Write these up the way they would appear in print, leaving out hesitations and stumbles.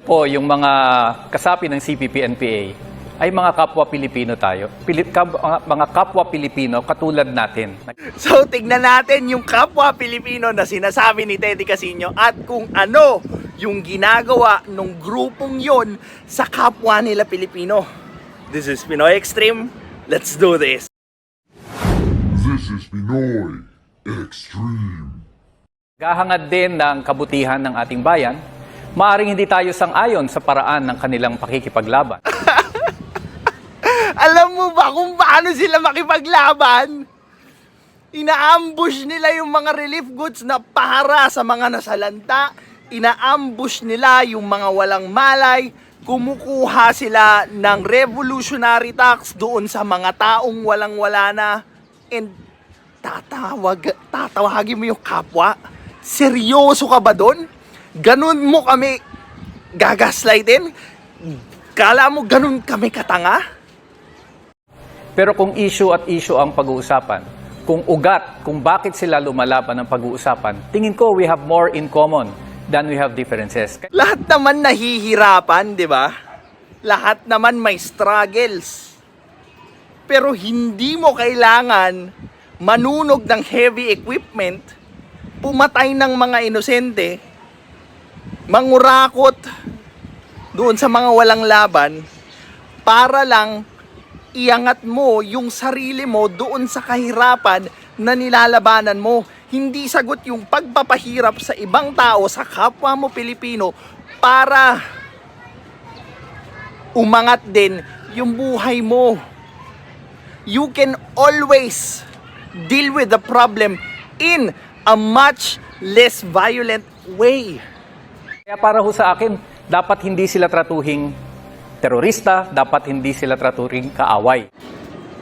po yung mga kasapi ng CPP-NPA ay mga kapwa Pilipino tayo. Mga kapwa Pilipino katulad natin. So, tignan natin yung kapwa Pilipino na sinasabi ni Teddy Casino at kung ano yung ginagawa ng grupong yon sa kapwa nila Pilipino. This is Pinoy Extreme. Let's do this. This is Pinoy Extreme. Gahangad din ng kabutihan ng ating bayan, maaring hindi tayo sang-ayon sa paraan ng kanilang pakikipaglaban. Alam mo ba kung paano sila makipaglaban? Ina-ambush nila yung mga relief goods na para sa mga nasalanta. Ina-ambush nila yung mga walang malay. Kumukuha sila ng revolutionary tax doon sa mga taong walang-wala na. And tatawagin mo yung kapwa? Seryoso ka ba doon? Ganun mo kami gagaslightin? Kala mo ganun kami katanga? Pero kung issue at issue ang pag-uusapan, kung ugat, kung bakit sila lumalaban ng pag-uusapan, tingin ko we have more in common than we have differences. Lahat naman nahihirapan, di ba? Lahat naman may struggles. Pero hindi mo kailangan manunog ng heavy equipment, pumatay ng mga inosente, mangurakot doon sa mga walang laban, para lang iangat mo yung sarili mo doon sa kahirapan na nilalabanan mo. Hindi sagot yung pagpapahirap sa ibang tao, sa kapwa mo Pilipino, para umangat din yung buhay mo. You can always deal with the problem in a much less violent way. Kaya para ho sa akin, dapat hindi sila tratuhing terorista, dapat hindi sila tratuhing kaaway.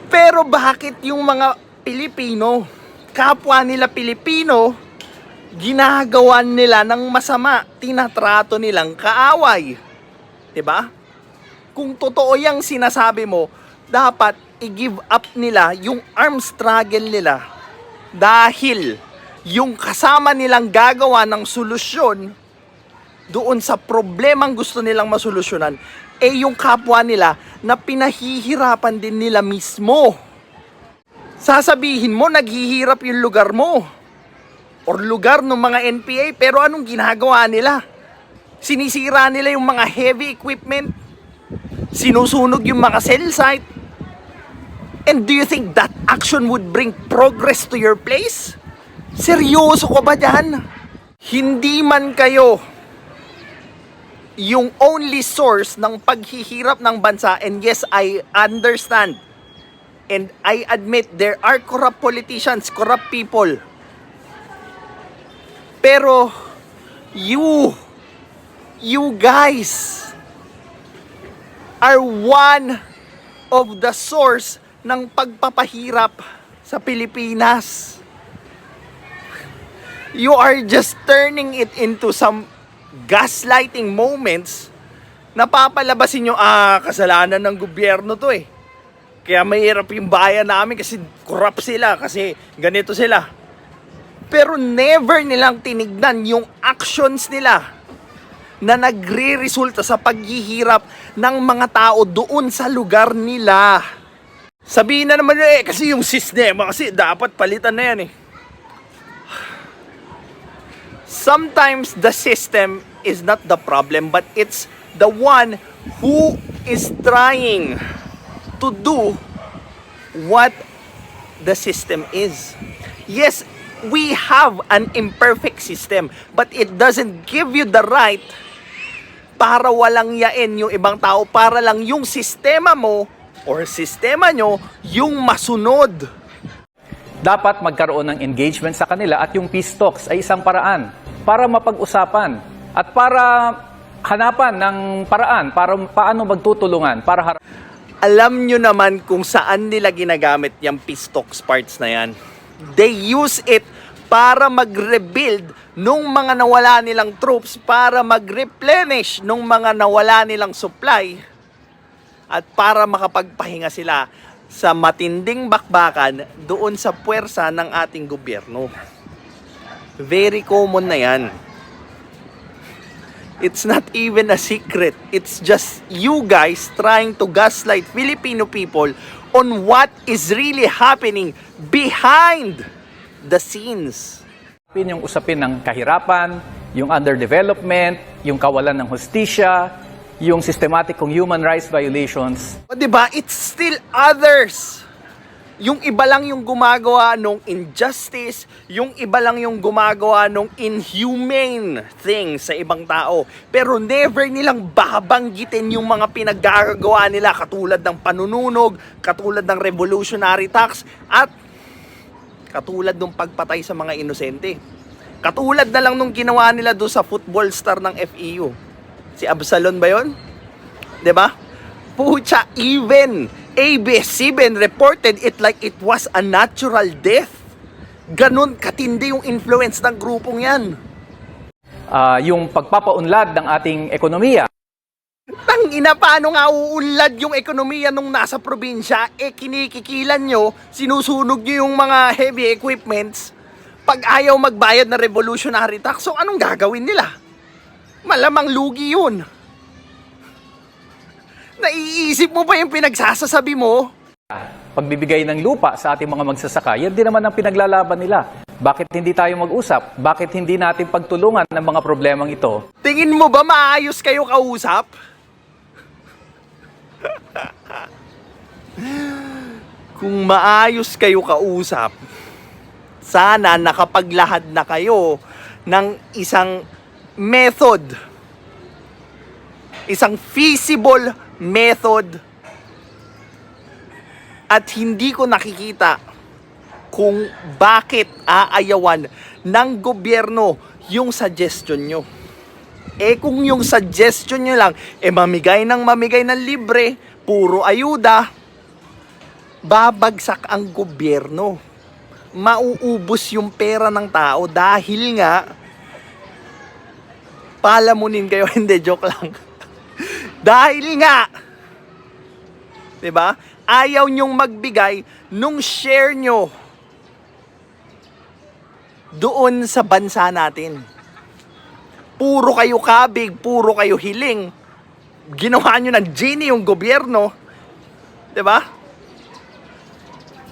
Pero bakit yung mga Pilipino, kapwa nila Pilipino, ginagawan nila ng masama, tinatrato nilang kaaway? 'Di ba? Kung totoo yang sinasabi mo, dapat i-give up nila yung armed struggle nila dahil yung kasama nilang gagawa ng solusyon doon sa problemang gusto nilang masolusyonan yung kapwa nila na pinahihirapan din nila mismo. Sasabihin mo, naghihirap yung lugar mo or lugar ng mga NPA, pero anong ginagawa nila? Sinisira nila yung mga heavy equipment, sinusunog yung mga cell site. And do you think that action would bring progress to your place? Seryoso ka ba dyan? Hindi man kayo yung only source ng paghihirap ng bansa, and yes, I understand and I admit there are corrupt politicians, corrupt people, pero you guys are one of the source ng pagpapahirap sa Pilipinas. You are just turning it into some gaslighting moments na papalabasin nyo, kasalanan ng gobyerno to eh. Kaya mahirap yung bayan namin kasi corrupt sila, kasi ganito sila. Pero never nilang tinignan yung actions nila na nagre-resulta sa paghihirap ng mga tao doon sa lugar nila. Sabihin na naman kasi yung sistema, kasi dapat palitan na yan eh. Sometimes the system is not the problem, but it's the one who is trying to do what the system is. Yes, we have an imperfect system, but it doesn't give you the right para walang yain yung ibang tao, para lang yung sistema mo or sistema nyo yung masunod. Dapat magkaroon ng engagement sa kanila at yung peace talks ay isang paraan para mapag-usapan at para hanapan ng paraan para paano magtutulungan para alam nyo naman kung saan nila ginagamit yung peace talks parts na yan. They use it para mag-rebuild nung mga nawala nilang troops, para mag-replenish nung mga nawala nilang supply, at para makapagpahinga sila sa matinding bakbakan doon sa puwersa ng ating gobyerno. Very common na yan. It's not even a secret. It's just you guys trying to gaslight Filipino people on what is really happening behind the scenes. Yung usapin ng kahirapan, yung underdevelopment, yung kawalan ng hustisya, yung systematic kong human rights violations. O diba, it's still others. Yung iba lang yung gumagawa nung injustice, yung iba lang yung gumagawa nung inhumane things sa ibang tao. Pero never nilang babanggitin yung mga pinaggagawa nila katulad ng panununog, katulad ng revolutionary tax, at katulad ng pagpatay sa mga inosente. Katulad na lang nung ginawa nila doon sa football star ng FEU. Si Absalon ba yun? 'Di ba? Pucha, even ABS-CBN reported it like it was a natural death. Ganon katindi yung influence ng grupong yan. Yung pagpapaunlad ng ating ekonomiya. Tangina, paano nga uunlad yung ekonomiya nung nasa probinsya? Kinikikilan nyo, sinusunog nyo yung mga heavy equipments. Pag ayaw magbayad na revolutionary tax, so anong gagawin nila? Malamang lugi yun. Naiisip mo ba yung pinagsasasabi mo? Pagbibigay ng lupa sa ating mga magsasaka, yan din naman ang pinaglalaban nila. Bakit hindi tayo mag-usap? Bakit hindi natin pagtulungan ng mga problemang ito? Tingin mo ba maayos kayo kausap? Kung maayos kayo kausap, sana nakapaglahad na kayo ng isang method. Isang feasible method. At hindi ko nakikita kung bakit aayawan ng gobyerno yung suggestion nyo. Kung yung suggestion nyo lang, mamigay ng libre, puro ayuda, babagsak ang gobyerno. Mauubos yung pera ng tao dahil nga, palamunin kayo, hindi, joke lang. Dahil nga, 'di ba? Ayaw nyong magbigay nung share nyo doon sa bansa natin. Puro kayo kabig, puro kayo hiling. Ginawa nyo ng genie yung gobyerno. 'Di ba?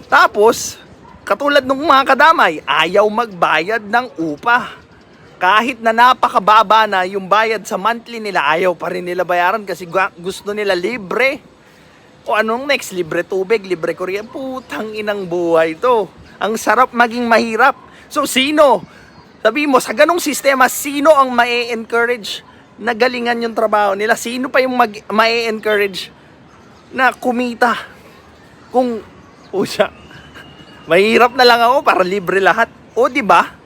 Tapos, katulad ng mga kadamay, ayaw magbayad ng upa. Kahit na napakababa na yung bayad sa monthly nila, ayaw pa rin nila bayaran kasi gusto nila libre. O anong next? Libre tubig, libre kuryente. Putang inang buhay to. Ang sarap maging mahirap. So sino? Sabi mo, sa ganong sistema, sino ang ma-encourage na galingan yung trabaho nila? Sino pa yung ma-encourage na kumita? Kung, mahirap na lang ako para libre lahat. O di ba?